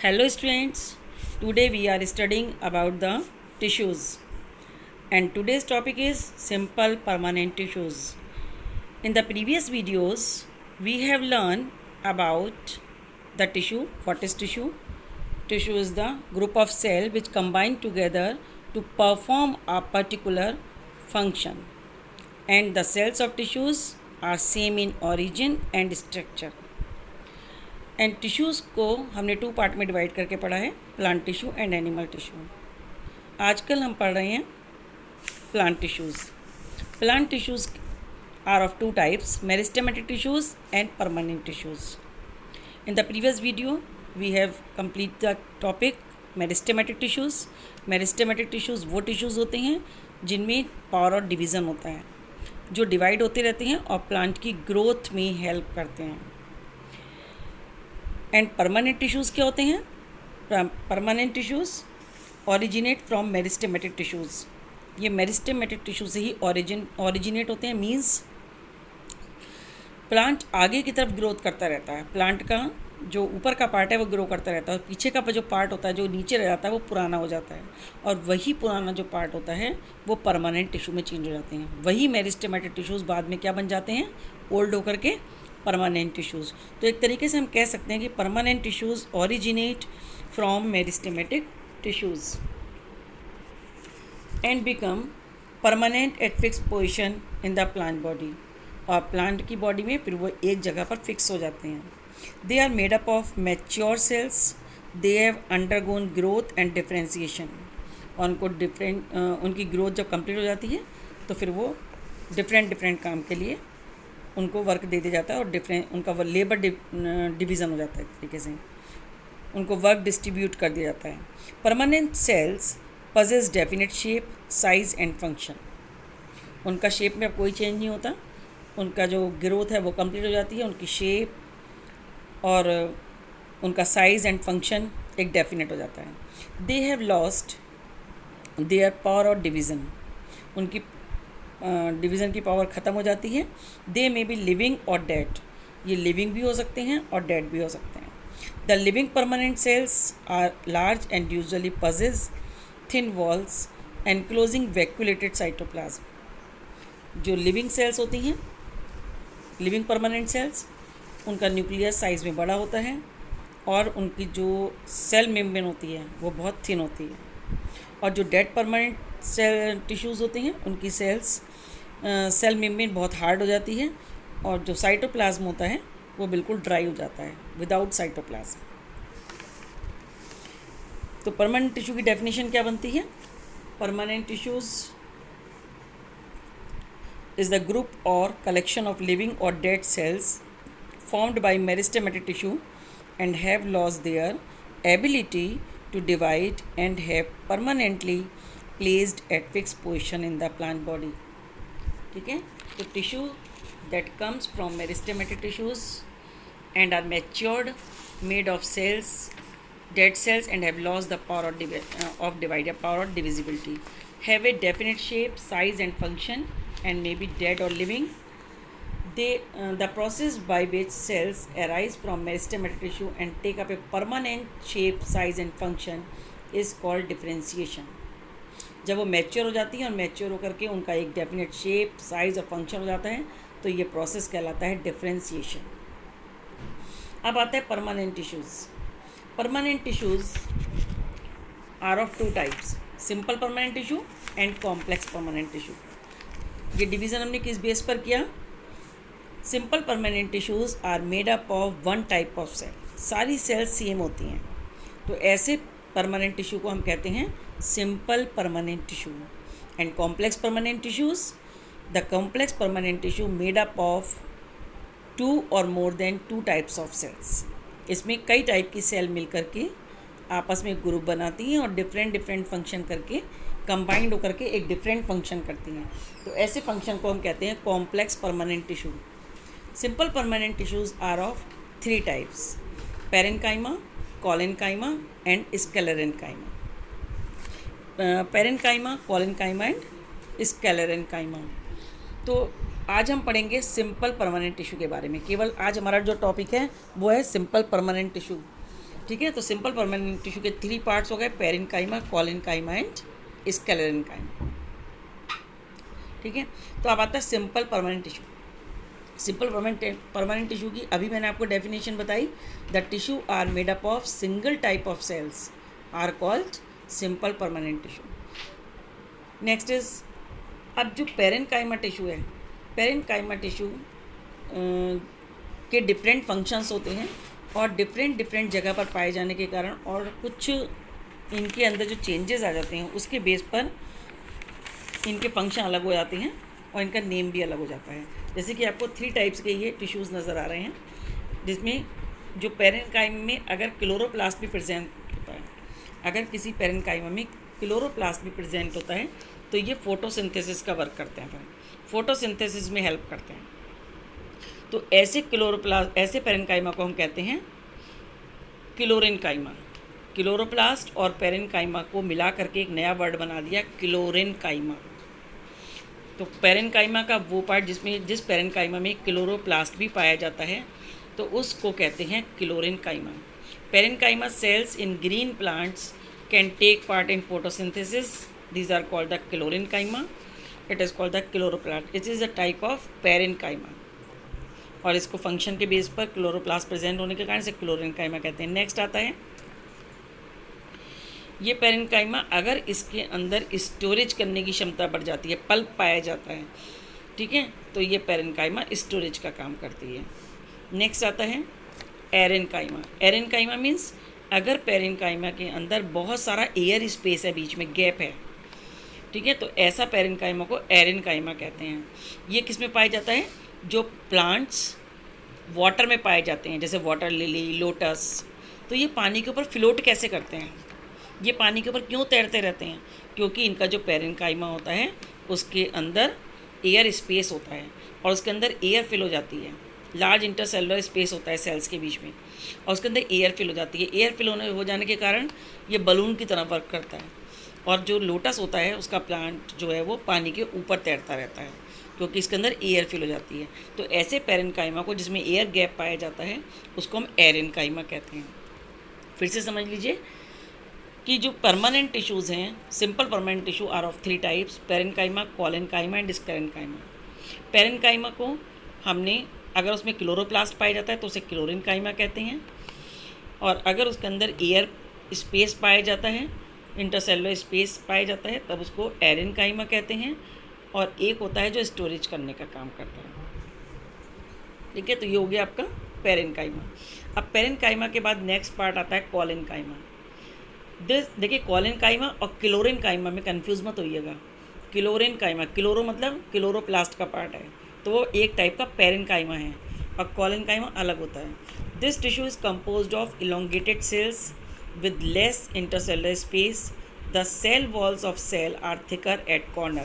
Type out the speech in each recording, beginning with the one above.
Hello students, today we are studying about the tissues and today's topic is simple permanent tissues. In the previous videos, we have learned about the tissue. What is tissue? Tissue is the group of cells which combine together to perform a particular function, and the cells of tissues are same in origin and structure. And tissues को हमने 2 part में divide करके पढ़ा है, plant tissue and animal tissue. आजकल हम पढ़ रहे हैं plant tissues. Plant tissues are of 2 types, meristematic tissues and permanent tissues. In the previous video we have complete the topic meristematic tissues. Meristematic tissues वो tissues होते हैं जिनमें power और डिवीज़न होता है, जो डिवाइड होते रहते हैं और प्लांट की ग्रोथ में हेल्प करते हैं। एंड परमानेंट टिश्यूज़ क्या होते हैं? Permanent tissues originate from meristematic tissues. ये मेरिस्टेमेटिक टिश्यू से ही ओरिजिनेट होते हैं। मींस प्लांट आगे की तरफ ग्रोथ करता रहता है। प्लांट का जो ऊपर का पार्ट है वो ग्रो करता रहता है और पीछे का जो पार्ट होता है, जो नीचे रह जाता है, वो पुराना हो जाता है और वही पुराना जो पार्ट होता है वो परमानेंट टिश्यू में चेंज हो जाते हैं। वही मेरिस्टेमेटिक टिश्यूज़ बाद में क्या बन जाते हैं? ओल्ड होकर के परमानेंट टिश्यूज़। तो एक तरीके से हम कह सकते हैं कि permanent tissues originate from meristematic tissues and become permanent eight fix position in the plant body. और प्लांट की बॉडी में फिर वो एक जगह पर फिक्स हो जाते हैं। They are made up of mature cells, they have undergone growth and differentiation. और उनकी ग्रोथ जब कंप्लीट हो जाती है तो फिर वो डिफरेंट काम के लिए उनको वर्क दे दिया जाता है और उनका लेबर डिवीज़न हो जाता है। एक तरीके से उनको वर्क डिस्ट्रीब्यूट कर दिया जाता है। Permanent cells possess definite shape, size and function. उनका शेप में अब कोई चेंज नहीं होता, उनका जो ग्रोथ है वो कंप्लीट हो जाती है, उनकी शेप और उनका साइज़ एंड फंक्शन एक डेफिनेट हो जाता है। They have lost their power और डिवीज़न। उनकी डिवीज़न की पावर ख़त्म हो जाती है। दे मे बी लिविंग और डेड। ये लिविंग भी हो सकते हैं और डेड भी हो सकते हैं। The living permanent cells are large and usually possess thin walls enclosing vacuolated cytoplasm. जो लिविंग सेल्स होती हैं, लिविंग परमानेंट सेल्स, उनका न्यूक्लियस साइज़ में बड़ा होता है और उनकी जो सेल मेम्ब्रेन होती है वो बहुत थिन होती है। और जो डेड परमानेंट सेल टिश्यूज़ होते हैं उनकी सेल मेम्ब्रेन बहुत हार्ड हो जाती है और जो साइटोप्लाज्म होता है वो बिल्कुल ड्राई हो जाता है विदाउट साइटोप्लाज्म। तो परमानेंट टिश्यू की डेफिनेशन क्या बनती है? Permanent tissues is the group or collection of living or dead cells formed by meristematic tissue and have lost their ability to divide and have permanently placed at fixed position in the plant body. ठीक है, तो tissue that comes from meristematic tissues and are matured, made of cells, dead cells, and have lost the power of divide, power of divisibility, have a definite shape, size and function and may be dead or living. The process by which cells arise from meristematic tissue and take up a permanent shape, size and function is called differentiation. जब वो mature हो जाती हैं और mature होकर के उनका एक डेफिनेट शेप, साइज़ और फंक्शन हो जाता है तो ये प्रोसेस कहलाता है डिफरेंशिएशन। अब आता है permanent tissues. Permanent tissues are of 2 types, simple permanent tissue and complex permanent tissue. ये डिवीज़न हमने किस बेस पर किया? Simple permanent tissues are made up of 1 type of cell. सारी सेल्स सेम होती हैं, तो ऐसे परमानेंट टिश्यू को हम कहते हैं simple permanent tissue. And complex permanent tissues, the complex permanent tissue made up of 2 और more than 2 types of cells. इसमें कई टाइप की सेल मिल करके आपस में ग्रुप बनाती हैं और डिफरेंट फंक्शन करके कंबाइंड होकर के एक डिफरेंट फंक्शन करती हैं। तो ऐसे फंक्शन को हम कहते हैं complex permanent tissue. Simple permanent tissues are of 3 types, parenchyma, collenchyma and sclerenchyma. Parenchyma, collenchyma and sclerenchyma. तो आज हम पढ़ेंगे सिंपल परमानेंट टिश्यू के बारे में। केवल आज हमारा जो टॉपिक है वो है सिंपल परमानेंट टिश्यू। ठीक है, तो सिंपल परमानेंट टिश्यू के 3 पार्ट्स हो गए, पेरेन्काइमा, कोलेनकाइमा एंड स्क्लेरेन्काइमा। ठीक है, तो अब आता है simple permanent tissue. Simple permanent tissue की अभी मैंने आपको डेफिनेशन बताई, the tissue are made up of single type of cells are called simple permanent tissue. Next is, अब जो पेरेन्काइमा टिश्यू है, पेरेन्काइमा टिश्यू के डिफरेंट फंक्शंस होते हैं और डिफरेंट जगह पर पाए जाने के कारण और कुछ इनके अंदर जो चेंजेस आ जाते हैं उसके बेस पर इनके फंक्शन अलग हो जाते हैं और इनका नेम भी अलग हो जाता है। जैसे कि आपको 3 टाइप्स के ये टिश्यूज़ नज़र आ रहे हैं, जिसमें जो पेरेन्काइमा में अगर क्लोरोप्लास्ट भी प्रेजेंट होता है, अगर किसी पेरेन्काइमा में क्लोरोप्लास्ट भी प्रेजेंट होता है तो ये फोटोसिंथेसिस का वर्क करते हैं, फोटोसिंथेसिस में हेल्प करते हैं। तो ऐसे पेरेन्काइमा को हम कहते हैं क्लोरेन्काइमा। क्लोरोप्लास्ट और पेरेन्काइमा को मिला करके एक नया वर्ड बना दिया, क्लोरेन्काइमा। तो पेरेन्काइमा का वो पार्ट जिस पेरेन्काइमा में क्लोरोप्लास्ट भी पाया जाता है तो उसको कहते हैं chlorenchyma. Parenchyma cells in green plants can take part in photosynthesis, these are called the chlorenchyma, it is called the chloroplast, it is a type of parenchyma. और इसको फंक्शन के बेस पर क्लोरोप्लास्ट प्रेजेंट होने के कारण से क्लोरेन्काइमा कहते हैं। नेक्स्ट आता है ये पेरेन्काइमा, अगर इसके अंदर स्टोरेज करने की क्षमता बढ़ जाती है, पल्प पाया जाता है, ठीक है, तो ये पेरेन्काइमा स्टोरेज का काम करती है। नेक्स्ट आता है एरेन्काइमा। एरेन्काइमा मीन्स अगर पेरेन्काइमा के अंदर बहुत सारा एयर स्पेस है, बीच में गैप है, ठीक है, तो ऐसा पेरेन्काइमा को एरेन्काइमा कहते हैं। ये किस में पाया जाता है, जो प्लांट्स वाटर में पाए जाते हैं, जैसे वाटर लिली, लोटस। तो ये पानी के ऊपर फ्लोट कैसे करते हैं, ये पानी के ऊपर क्यों तैरते रहते हैं, क्योंकि इनका जो पेरेन्काइमा होता है उसके अंदर एयर स्पेस होता है और उसके अंदर एयर फिल हो जाती है, लार्ज इंटरसेलुलर स्पेस होता है सेल्स के बीच में और उसके अंदर एयर फिल हो जाती है। एयर फिल हो जाने के कारण ये बलून की तरह वर्क करता है और जो लोटस होता है उसका प्लांट जो है वो पानी के ऊपर तैरता रहता है क्योंकि इसके अंदर एयर फिल हो जाती है। तो ऐसे पेरेन्काइमा को जिसमें एयर गैप पाया जाता है उसको हम एरेन्काइमा कहते हैं। फिर से समझ लीजिए कि जो परमानेंट टिश्यूज़ हैं, simple permanent tissue are of 3 types, parenchyma, collenchyma and sclerenchyma. Parenchyma को हमने अगर उसमें क्लोरोप्लास्ट पाया जाता है तो उसे क्लोरेन्काइमा कहते हैं, और अगर उसके अंदर एयर स्पेस पाया जाता है, इंटरसेलुलर स्पेस पाया जाता है, तब उसको एरेन्काइमा कहते हैं। और एक होता है जो स्टोरेज करने का काम करता है, ठीक है। तो ये हो गया आपका पेरेन्काइमा। अब पेरेन्काइमा के बाद नेक्स्ट पार्ट आता है कोलेन्काइमा। देखिए कोलेन्काइमा और क्लोरेन्काइमा में कंफ्यूज मत होइएगा। क्लोरेन्काइमा, क्लोरो मतलब क्लोरोप्लास्ट का पार्ट है, तो वो एक टाइप का पेरेन्काइमा है और कोलेन्काइमा अलग होता है। This tissue is composed of elongated cells with less intercellular space. The cell walls of cell are thicker at corner.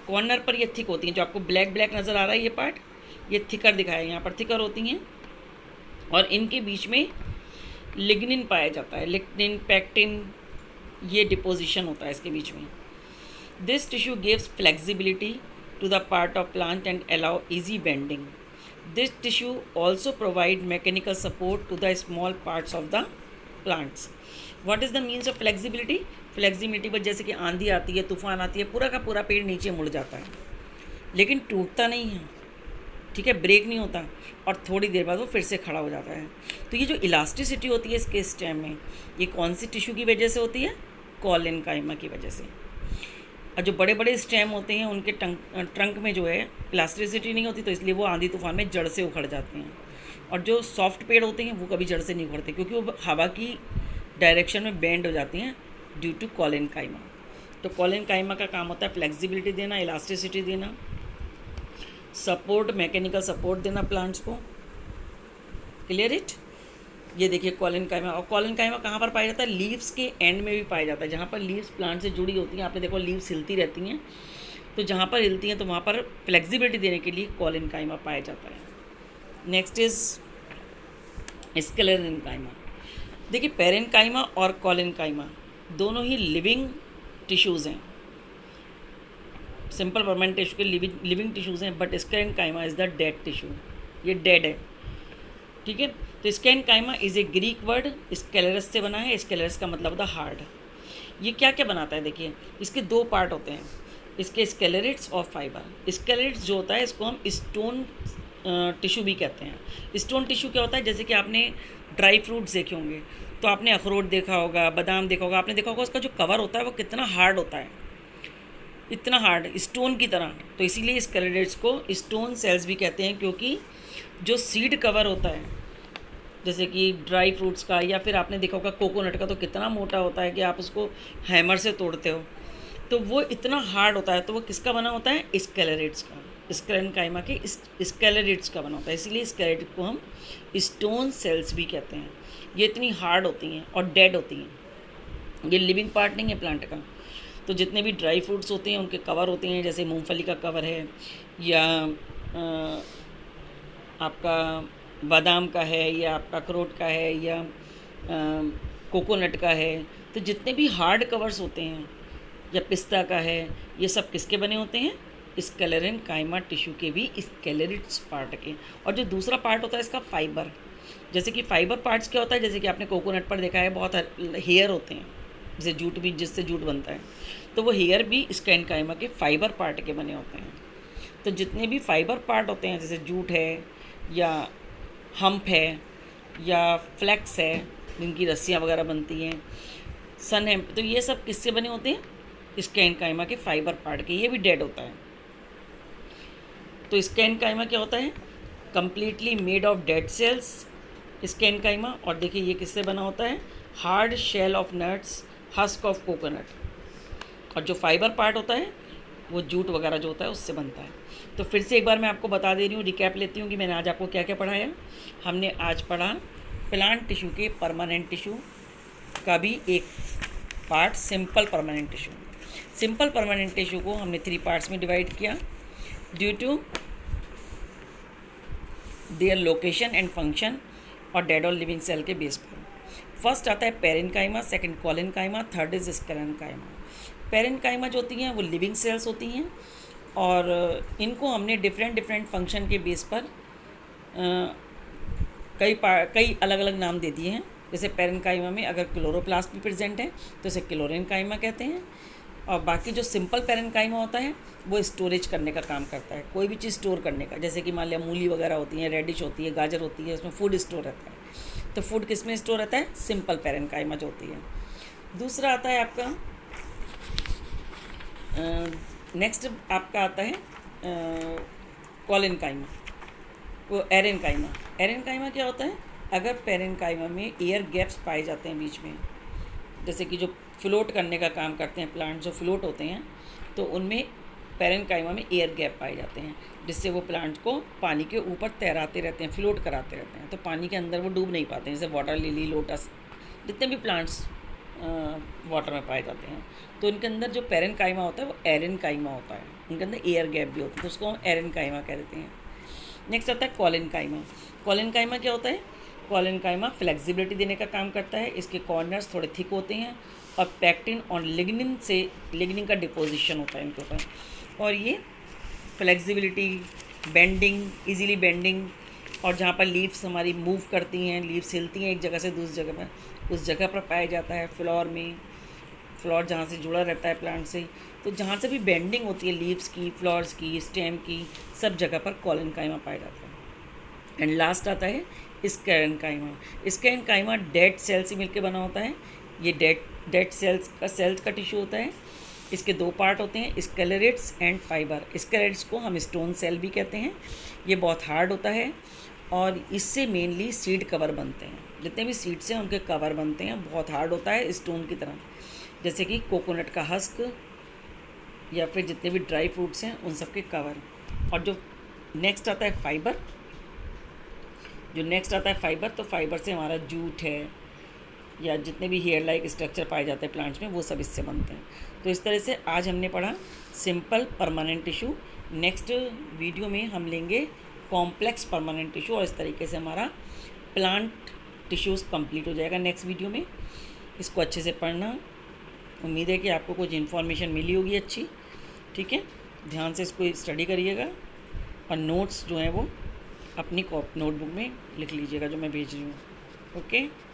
Corner पर ये थिक होती हैं, जो आपको ब्लैक नज़र आ रहा है ये पार्ट, ये थिकर दिखाया है, यहाँ पर थिकर होती हैं और इनके बीच में लिग्निन पाया जाता है, लिग्निन, पैक्टिन, ये डिपोजिशन होता है इसके बीच में। This tissue gives flexibility to the part of plant and allow easy bending. This tissue also provide mechanical support to the small parts of the plants. What is the means of flexibility? Flexibility पर जैसे कि आंधी आती है, तूफान आती है, पूरा का पूरा पेड़ नीचे मुड़ जाता है लेकिन टूटता नहीं है, ठीक है, ब्रेक नहीं होता और थोड़ी देर बाद वो फिर से खड़ा हो जाता है। तो ये जो इलास्टिसिटी होती है इसके स्टेम में, ये कौन सी टिश्यू की वजह से होती है? कोलेन्काइमा की वजह से। और जो बड़े बड़े स्टेम होते हैं उनके ट्रंक में जो है इलास्टिसिटी नहीं होती, तो इसलिए वो आंधी तूफान में जड़ से उखड़ जाते हैं। और जो सॉफ्ट पेड़ होते हैं वो कभी जड़ से नहीं उखड़ते क्योंकि वो हवा की डायरेक्शन में बेंड हो जाती हैं ड्यू टू कोलेन्काइमा। तो कोलेन्काइमा का काम होता है फ्लेक्सिबिलिटी देना, इलास्टिसिटी देना, सपोर्ट, मैकेनिकल सपोर्ट देना प्लांट्स को। Clear it? ये देखिए कोलेन्काइमा। और कोलेन्काइमा कहाँ पर पाया जाता है? लीव्स के एंड में भी पाया जाता है, जहाँ पर लीव्स प्लांट से जुड़ी होती हैं। आपने देखो लीव्स हिलती रहती हैं, तो जहाँ पर हिलती हैं तो वहाँ पर फ्लेक्सिबिलिटी देने के लिए कोलेन्काइमा पाया जाता है। Next is sclerenchyma. देखिए पेरेन्काइमा और कोलेन्काइमा दोनों ही लिविंग टिश्यूज़ हैं, सिंपल परमानेंट टिश्यू के लिविंग टिश्यूज़ हैं, but sclerenchyma is the dead tissue, ये डेड है, ठीक है। तो स्कैनकाइमा इज़ ए ग्रीक वर्ड, स्केलेरस से बना है। स्केलेरस का मतलब होता है हार्ड। ये क्या क्या बनाता है देखिए, इसके दो पार्ट होते हैं, इसके स्केलेरिट्स और फाइबर। स्केलेरिट्स जो होता है इसको हम स्टोन टिश्यू भी कहते हैं। स्टोन टिश्यू क्या होता है, जैसे कि आपने ड्राई फ्रूट्स देखे होंगे, तो आपने अखरोट देखा होगा, बादाम देखा होगा, आपने देखा होगा उसका जो कवर होता है वो कितना हार्ड होता है, इतना हार्ड, स्टोन की तरह। तो इसीलिए स्केलेरिट्स को स्टोन सेल्स भी कहते हैं, क्योंकि जो सीड कवर होता है जैसे कि ड्राई फ्रूट्स का, या फिर आपने देखा होगा कोकोनट का, तो कितना मोटा होता है कि आप उसको हैमर से तोड़ते हो, तो वो इतना हार्ड होता है। तो वो किसका बना होता है, स्केलेरिट्स का, स्क्लेरेनकाइमा के स्केलेरिट्स का बना होता है। इसीलिए स्केलेरिट को हम स्टोन सेल्स भी कहते हैं। ये इतनी हार्ड होती हैं और डेड होती हैं। ये लिविंग पार्ट नहीं है प्लांट का। तो जितने भी ड्राई फ्रूट्स होते हैं उनके कवर होते हैं, जैसे मूंगफली का कवर है, या आपका बादाम का है, या आपका अखरोट का है, या कोकोनट का है। तो जितने भी हार्ड कवर्स होते हैं, या पिस्ता का है, ये सब किसके बने होते हैं, स्क्लेरेनकाइमा टिश्यू के भी स्केलेरिट्स पार्ट के। और जो दूसरा पार्ट होता है इसका फाइबर, जैसे कि फाइबर पार्ट्स क्या होता है, जैसे कि आपने कोकोनट पर देखा है बहुत हेयर होते हैं, जैसे जूट भी, जिससे जूट बनता है, तो वो हेयर भी स्क्लेरेनकाइमा के फाइबर पार्ट के बने होते हैं। तो जितने भी फाइबर पार्ट होते हैं, जैसे जूट है, या हम्प है, या फ्लैक्स है, जिनकी रस्सियाँ वगैरह बनती हैं, सन हेम्प, तो ये सब किससे बने होते हैं, स्क्लेरेनकाइमा के फाइबर पार्ट के। ये भी डेड होता है। तो स्क्लेरेनकाइमा क्या होता है, completely made of dead cells sclerenchyma. और देखिए ये किससे बना होता है, hard shell of nuts, husk of coconut. और जो फाइबर पार्ट होता है वो जूट वगैरह जो होता है उससे बनता है। तो फिर से एक बार मैं आपको बता दे रही हूँ, रिकैप लेती हूँ कि मैंने आज आपको क्या क्या पढ़ाया। हमने आज पढ़ा प्लांट टिश्यू के परमानेंट टिश्यू का भी एक part, simple permanent tissue. Simple permanent tissue को हमने 3 पार्ट्स में डिवाइड किया due to their location and function और डेड और लिविंग सेल के बेस पर। फर्स्ट आता है parenchyma, second collenchyma, third is sclerenchyma. Parenchyma जो होती हैं वो लिविंग सेल्स होती हैं, और इनको हमने डिफरेंट फंक्शन के बेस पर कई अलग अलग नाम दे दिए हैं। जैसे पेरेन्काइमा में अगर क्लोरोप्लास्ट भी प्रेजेंट है तो इसे क्लोरेनकाइमा कहते हैं। और बाकी जो सिंपल पेरेन्काइमा होता है वो स्टोरेज करने का काम करता है, कोई भी चीज़ स्टोर करने का। जैसे कि मान लिया मूली वगैरह होती है, रेडिश होती है, गाजर होती है, उसमें फूड स्टोर रहता है। तो फूड किस में स्टोर रहता है, सिंपल पेरेन्काइमा जो होती है। दूसरा आता है आपका नेक्स्ट आपका आता है कोलेनकाइमा, वो एरेनकाइमा। एरेनकाइमा क्या होता है, अगर पेरेन्काइमा में एयर गैप्स पाए जाते हैं बीच में, जैसे कि जो फ्लोट करने का काम करते हैं प्लांट, जो फ्लोट होते हैं, तो उनमें पेरेन्काइमा में एयर गैप पाए जाते हैं, जिससे वो प्लांट को पानी के ऊपर तैराते रहते हैं, फ्लोट कराते रहते हैं। तो पानी के अंदर वो डूब नहीं पाते हैं। जैसे वाटर लिली, लोटस, जितने भी प्लांट्स वाटर में पाए जाते हैं, तो उनके अंदर जो पेरेन्काइमा होता है वो एरेनकाइमा होता है, उनके अंदर एयर गैप भी होता है, तो उसको हम एरेनकाइमा कह देते हैं। नेक्स्ट आता है कोलेनकाइमा। कोलेनकाइमा क्या होता है, कोलेनकाइमा फ्लेक्सिबिलिटी देने का काम करता है। इसके कॉर्नर्स थोड़े थिक होते हैं, और पैक्टिन और लिग्निन से, लिग्निन का डिपोजिशन होता है इनके ऊपर, और ये फ्लेक्सिबिलिटी, बेंडिंग, इजीली बेंडिंग, और जहाँ पर लीव्स हमारी मूव करती हैं, लीव्स हिलती हैं एक जगह से दूसरी जगह पर, उस जगह पर पाया जाता है। फ्लोर में, फ्लोर जहाँ से जुड़ा रहता है प्लांट से, तो जहाँ से भी बेंडिंग होती है लीव्स की, फ्लावर्स की, स्टेम की, सब जगह पर कोलेनकाइमा पाया जाता है। एंड लास्ट आता है स्क्लेरेनकाइमा। स्क्लेरेनकाइमा डेड सेल से मिलकर बना होता है। ये डेड सेल्स का टिश्यू होता है। इसके 2 पार्ट होते हैं, स्केलेरिट्स एंड फाइबर। स्केलेरिट्स को हम स्टोन सेल भी कहते हैं। ये बहुत हार्ड होता है, और इससे मेनली सीड कवर बनते हैं। जितने भी सीड्स हैं उनके कवर बनते हैं, बहुत हार्ड होता है, स्टोन की तरह, जैसे कि कोकोनट का हस्क, या फिर जितने भी ड्राई फ्रूट्स हैं उन सब के कवर। और जो नेक्स्ट आता है फाइबर, तो फाइबर से हमारा जूट है, या जितने भी हेयर लाइक स्ट्रक्चर पाए जाते हैं प्लांट्स में, वो सब इससे बनते हैं। तो इस तरह से आज हमने पढ़ा simple permanent tissue. Next video में हम लेंगे कॉम्प्लेक्स परमानेंट टिश्यू, और इस तरीके से हमारा प्लांट टिश्यूज़ कंप्लीट हो जाएगा नेक्स्ट वीडियो में। इसको अच्छे से पढ़ना। उम्मीद है कि आपको कुछ इन्फॉर्मेशन मिली होगी अच्छी, ठीक है। ध्यान से इसको स्टडी करिएगा, और नोट्स जो हैं वो अपनी नोटबुक में लिख लीजिएगा जो मैं भेज रही हूँ। ओके।